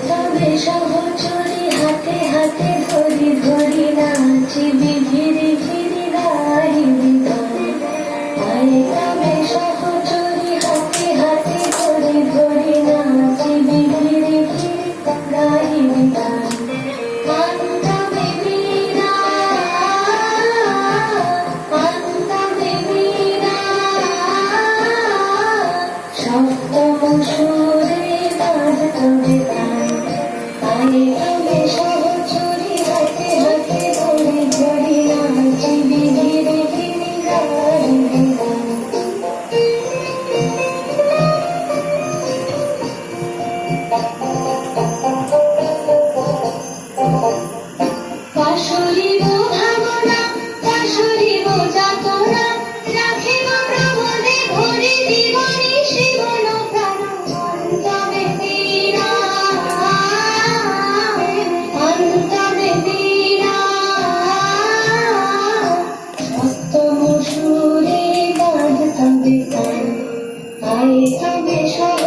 তবে সহচরী হাতে হাতে ধরি ধরি নাচিবি ঘিরি ঘিরি গাহিবি গান। তবে সহচরী হাতে হাতে ধরি ধরি নাচিবি ঘিরি ঘিরি গাহিবি গান। আনতাবে বীণা আনতাবে বীণা সপ্তম সুরে বাজতবে গান। তবে সহচরী হাতে হাতে ধরি ধরি নাচিবি ঘিরি ঘিরি গাহিবি গান। পাশরিব ভাবনা পাশরিব যাতনা রাখিব প্রমোদে ভরি জীবনী শিবন প্রাণ। অন্তবে বীণা অন্তবে বীণা সপ্তম সুরে বাজতবে গান। তবে সহ